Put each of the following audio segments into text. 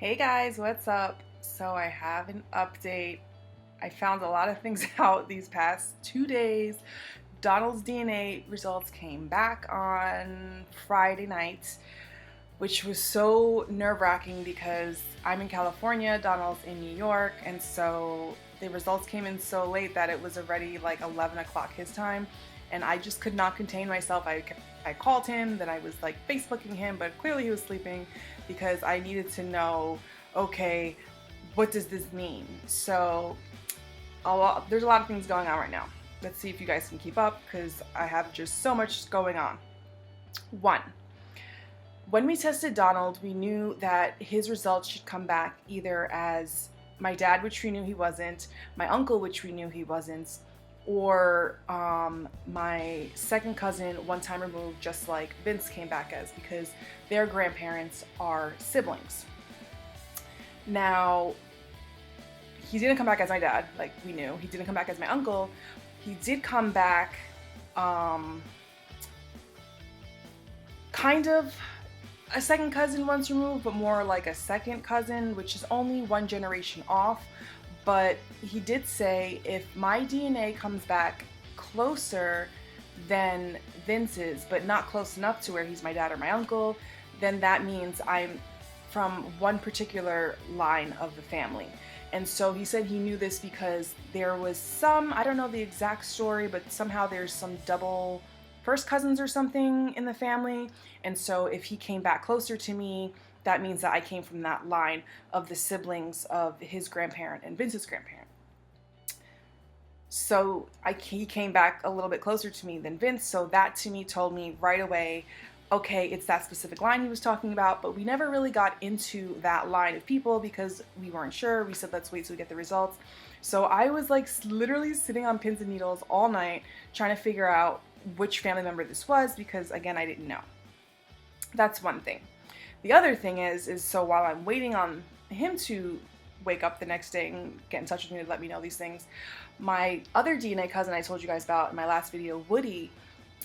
Hey guys, what's up? So I have an update. I found a lot of things out these past 2 days. Donald's DNA results came back on Friday night, which was so nerve-wracking because I'm in California, Donald's in New York, and so the results came in so late that it was already like 11 o'clock his time, and I just could not contain myself. I called him, then I was like Facebooking him, but clearly he was sleeping because I needed to know, okay, what does this mean? So there's a lot of things going on right now. Let's see if you guys can keep up because I have just so much going on. One, when we tested Donald, we knew that his results should come back either as my dad, which we knew he wasn't, my uncle, which we knew he wasn't, or my second cousin, one time removed, just like Vince came back as, because their grandparents are siblings. Now, he didn't come back as my dad, like we knew. He didn't come back as my uncle. He did come back kind of a second cousin once removed, but more like a second cousin, which is only one generation off. But he did say if my DNA comes back closer than Vince's, but not close enough to where he's my dad or my uncle, then that means I'm from one particular line of the family. And so he said he knew this because there was some, I don't know the exact story, but somehow there's some double first cousins or something in the family. And so if he came back closer to me, that means that I came from that line of the siblings of his grandparent and Vince's grandparent. So he came back a little bit closer to me than Vince, so that to me told me right away, okay, it's that specific line he was talking about, but we never really got into that line of people because we weren't sure. We said, let's wait till we get the results. So I was like literally sitting on pins and needles all night trying to figure out which family member this was because, again, I didn't know. That's one thing. The other thing is so while I'm waiting on him to wake up the next day and get in touch with me to let me know these things, my other DNA cousin I told you guys about in my last video, Woody,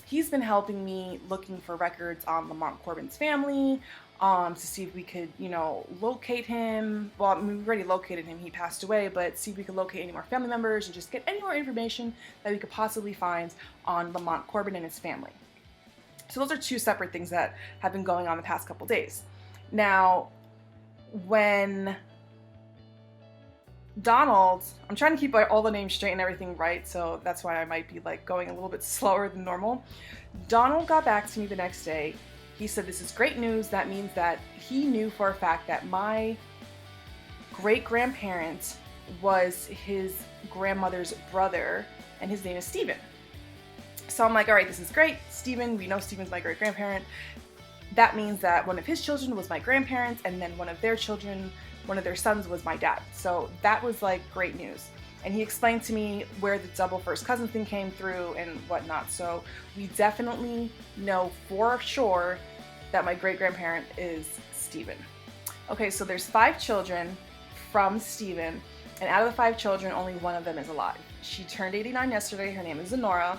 he's been helping me looking for records on Lamont Corbin's family, to see if we could, locate him. Well, I mean, we already located him, he passed away, but see if we could locate any more family members and just get any more information that we could possibly find on Lamont Corbin and his family. So those are two separate things that have been going on the past couple days. Now, when Donald, I'm trying to keep all the names straight and everything right, so that's why I might be like going a little bit slower than normal. Donald got back to me the next day. He said, this is great news. That means that he knew for a fact that my great-grandparent was his grandmother's brother, and his name is Steven. So I'm like, all right, this is great. Steven, we know Steven's my great-grandparent. That means that one of his children was my grandparents, and then one of their children, one of their sons was my dad. So that was like great news. And he explained to me where the double first cousin thing came through and whatnot. So we definitely know for sure that my great-grandparent is Steven. Okay, so there's 5 children from Steven, and out of the 5 children, only one of them is alive. She turned 89 yesterday. Her name is Zenora.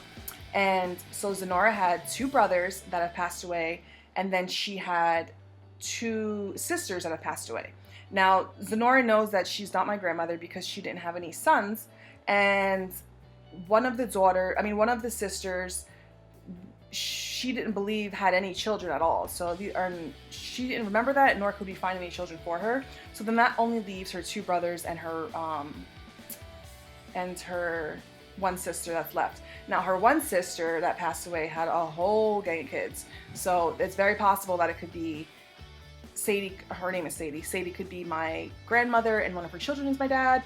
And so Zenora had 2 brothers that have passed away, and then she had 2 sisters that have passed away. Now, Zenora knows that she's not my grandmother because she didn't have any sons, and one of the sisters, she didn't believe had any children at all. So she didn't remember that, nor could we find any children for her. So then that only leaves her 2 brothers and her one sister that's left. Now, her one sister that passed away had a whole gang of kids. So it's very possible that it could be Sadie. Her name is Sadie. Sadie could be my grandmother and one of her children is my dad.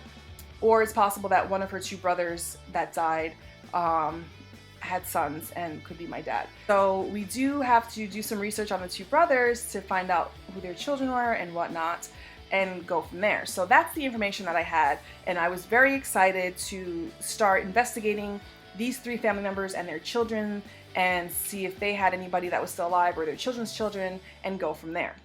Or it's possible that one of her 2 brothers that died had sons and could be my dad. So we do have to do some research on the 2 brothers to find out who their children were and whatnot, and go from there. So that's the information that I had, and I was very excited to start investigating these 3 family members and their children and see if they had anybody that was still alive or their children's children and go from there.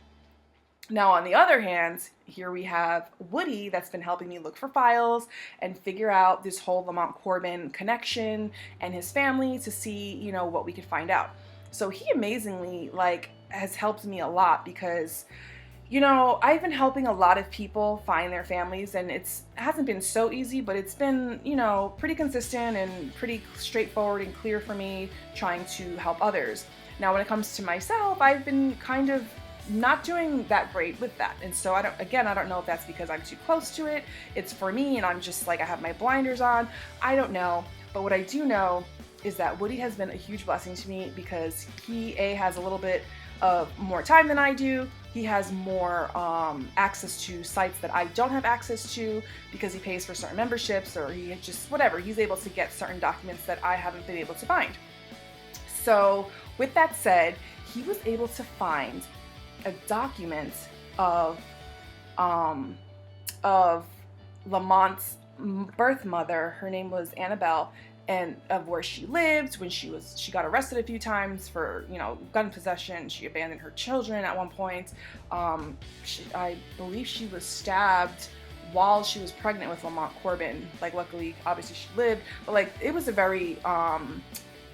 Now, on the other hand, here we have Woody that's been helping me look for files and figure out this whole Lamont Corbin connection and his family to see, what we could find out. So he amazingly, has helped me a lot because You know, I've been helping a lot of people find their families, and it hasn't been so easy, but it's been, you know, pretty consistent and pretty straightforward and clear for me trying to help others. Now, when it comes to myself, I've been kind of not doing that great with that. And so I don't know if that's because I'm too close to it. It's for me and I'm just like, I have my blinders on. I don't know. But what I do know is that Woody has been a huge blessing to me because he has a little bit of more time than I do. He has more access to sites that I don't have access to because he pays for certain memberships, or he just, whatever, he's able to get certain documents that I haven't been able to find. So with that said, he was able to find a document of Lamont's birth mother. Her name was Annabelle, and of where she lived when she got arrested a few times for, you know, gun possession. She abandoned her children at one point. I believe she was stabbed while she was pregnant with Lamont Corbin. Like, luckily, obviously she lived, but like, it was a very,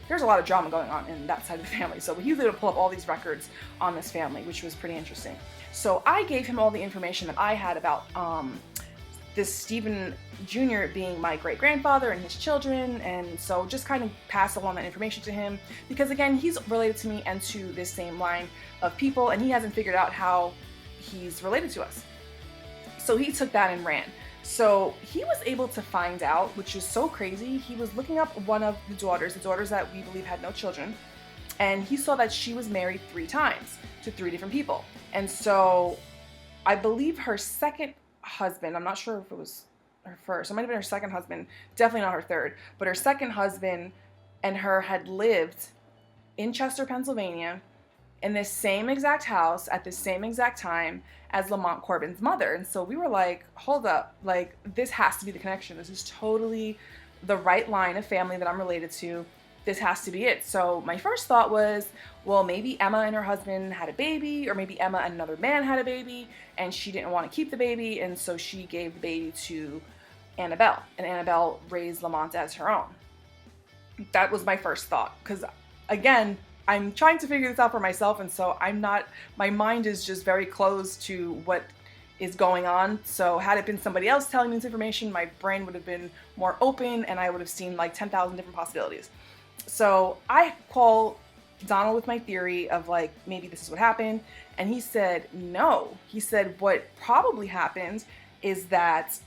there's a lot of drama going on in that side of the family. So he was able to pull up all these records on this family, which was pretty interesting. So I gave him all the information that I had about this Stephen Jr. being my great-grandfather and his children, and so just kind of pass along that information to him because, again, he's related to me and to this same line of people, and he hasn't figured out how he's related to us. So he took that and ran. So he was able to find out, which is so crazy. He was looking up one of the daughters that we believe had no children, and he saw that she was married 3 times to 3 different people. And so I believe her second husband, I'm not sure if it was her first, it might have been her second husband, definitely not her third, but her second husband and her had lived in Chester, Pennsylvania, in this same exact house at the same exact time as Lamont Corbin's mother. And so we were like, hold up, like, this has to be the connection. This is totally the right line of family that I'm related to. This has to be it. So my first thought was, well, maybe Emma and her husband had a baby, or maybe Emma and another man had a baby, and she didn't want to keep the baby, and so she gave the baby to Annabelle, and Annabelle raised Lamont as her own. That was my first thought, because, again, I'm trying to figure this out for myself, and so my mind is just very closed to what is going on. So had it been somebody else telling me this information, my brain would have been more open, and I would have seen like 10,000 different possibilities. So I call Donald with my theory of like, maybe this is what happened. And he said, no. He said what probably happened is that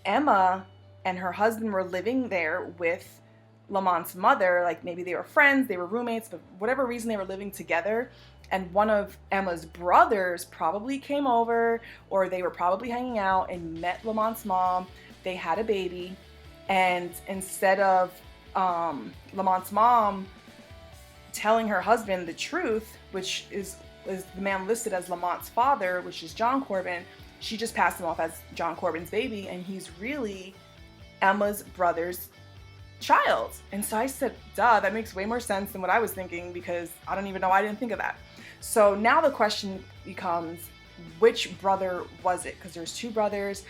Emma and her husband were living there with Lamont's mother. Like, maybe they were friends, they were roommates, but whatever reason they were living together. And one of Emma's brothers probably came over, or they were probably hanging out and met Lamont's mom. They had a baby. And instead of Lamont's mom telling her husband the truth, which is the man listed as Lamont's father, which is John Corbin, she just passed him off as John Corbin's baby, and he's really Emma's brother's child. And so I said, duh, that makes way more sense than what I was thinking, because I don't even know why I didn't think of that. So now the question becomes, which brother was it? Because there's 2 brothers.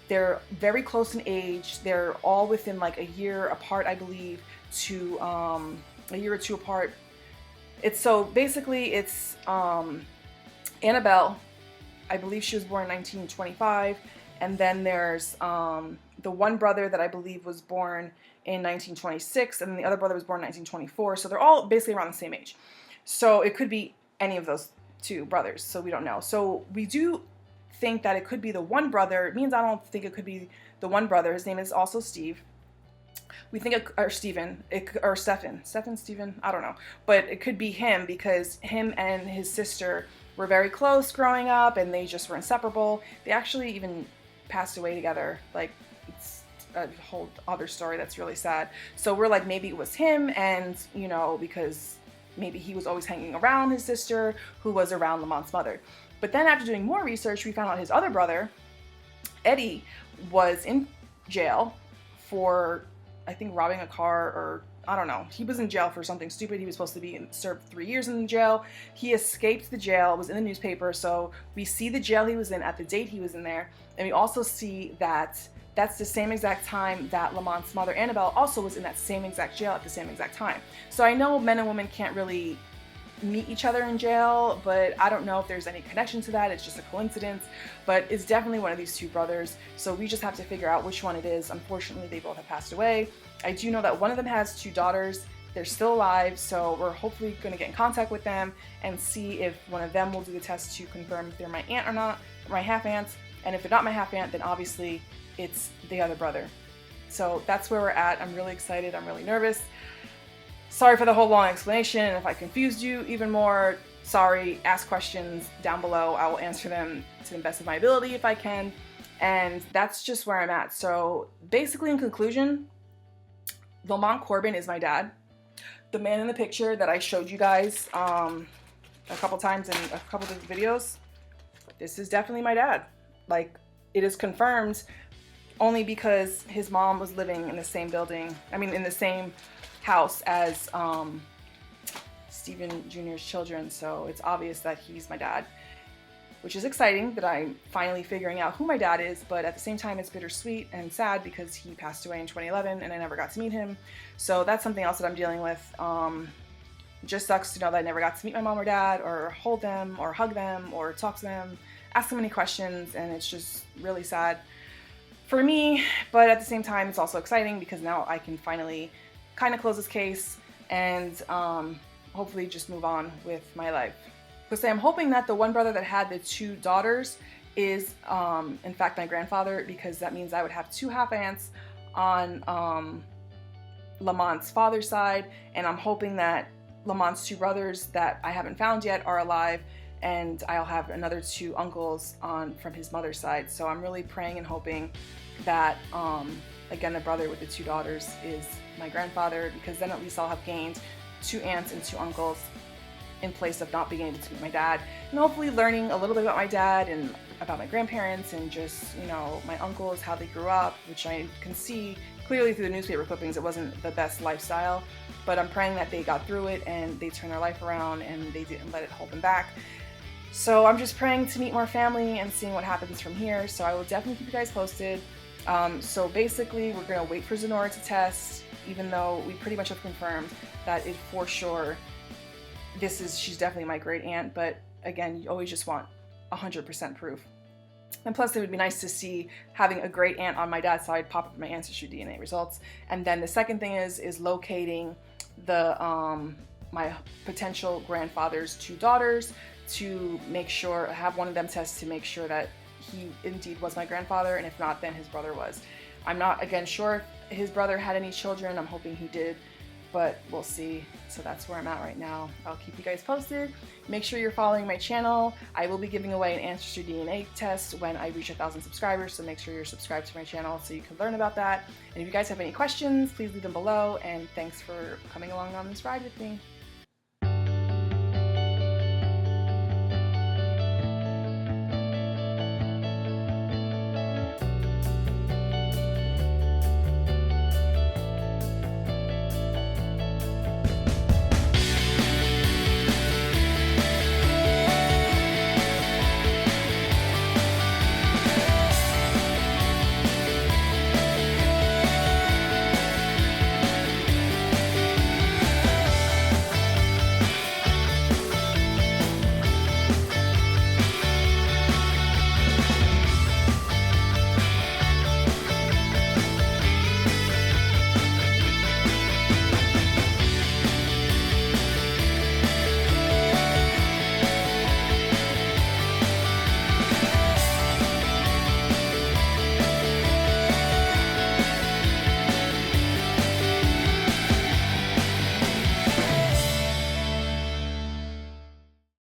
They're very close in age. They're all within like a year apart, I believe, to a year or 2 apart. It's Annabelle. I believe she was born in 1925. And then there's the one brother that I believe was born in 1926, and then the other brother was born in 1924. So they're all basically around the same age. So it could be any of those 2 brothers. So we don't know. So we do think that it could be the one brother. It means I don't think it could be the one brother. His name is also Steve. We think, or Stephen, or Stephen, I don't know. But it could be him, because him and his sister were very close growing up, and they just were inseparable. They actually even passed away together. Like, it's a whole other story that's really sad. So we're like, maybe it was him, and, you know, because maybe he was always hanging around his sister, who was around Lamont's mother. But then after doing more research, we found out his other brother, Eddie, was in jail for, I think, robbing a car, or I don't know. He was in jail for something stupid. He was supposed to be served 3 years in jail. He escaped the jail. It was in the newspaper. So we see the jail he was in at the date he was in there. And we also see that that's the same exact time that Lamont's mother, Annabelle, also was in that same exact jail at the same exact time. So I know men and women can't really meet each other in jail, but I don't know if there's any connection to that. It's just a coincidence, but it's definitely one of these two brothers. So we just have to figure out which one it is. Unfortunately, they both have passed away. I do know that one of them has two daughters. They're still alive, so we're hopefully going to get in contact with them and see if one of them will do the test to confirm if they're my aunt or not, or my half-aunts. And if they're not my half-aunt, then obviously it's the other brother. So that's where we're at. I'm really excited. I'm really nervous. Sorry for the whole long explanation. If I confused you even more, sorry. Ask questions down below. I will answer them to the best of my ability if I can. And that's just where I'm at. So basically, in conclusion, Lamont Corbin is my dad. The man in the picture that I showed you guys a couple times in a couple of videos, this is definitely my dad. Like, it is confirmed only because his mom was living in the same building, in the same house as Stephen Jr.'s children, so it's obvious that he's my dad, which is exciting that I'm finally figuring out who my dad is, but at the same time it's bittersweet and sad because he passed away in 2011 and I never got to meet him. So that's something else that I'm dealing with. It just sucks to know that I never got to meet my mom or dad or hold them or hug them or talk to them, ask them any questions, and it's just really sad for me, but at the same time it's also exciting because now I can finally kind of close this case and hopefully just move on with my life. Because I'm hoping that the one brother that had the two daughters is in fact my grandfather, because that means I would have two half-aunts on Lamont's father's side, and I'm hoping that Lamont's two brothers that I haven't found yet are alive, and I'll have another two uncles from his mother's side. So I'm really praying and hoping that again, the brother with the two daughters is my grandfather, because then at least I'll have gained two aunts and two uncles in place of not being able to meet my dad, and hopefully learning a little bit about my dad and about my grandparents and just, my uncles, how they grew up, which I can see clearly through the newspaper clippings. It wasn't the best lifestyle, but I'm praying that they got through it and they turned their life around and they didn't let it hold them back. So I'm just praying to meet more family and seeing what happens from here. So I will definitely keep you guys posted. So basically, we're going to wait for Zenora to test, even though we pretty much have confirmed that it for sure, she's definitely my great aunt. But again, you always just want 100% proof. And plus, it would be nice to see having a great aunt on my dad's side pop up in my Ancestry DNA results. And then the second thing is locating my potential grandfather's two daughters to make sure, have one of them test to make sure that he indeed was my grandfather, and if not, then his brother was. I'm not, again, sure if his brother had any children. I'm hoping he did, but we'll see. So that's where I'm at right now. I'll keep you guys posted. Make sure you're following my channel. I will be giving away an Ancestry DNA test when I reach 1,000 subscribers, so make sure you're subscribed to my channel so you can learn about that. And if you guys have any questions, please leave them below, and thanks for coming along on this ride with me.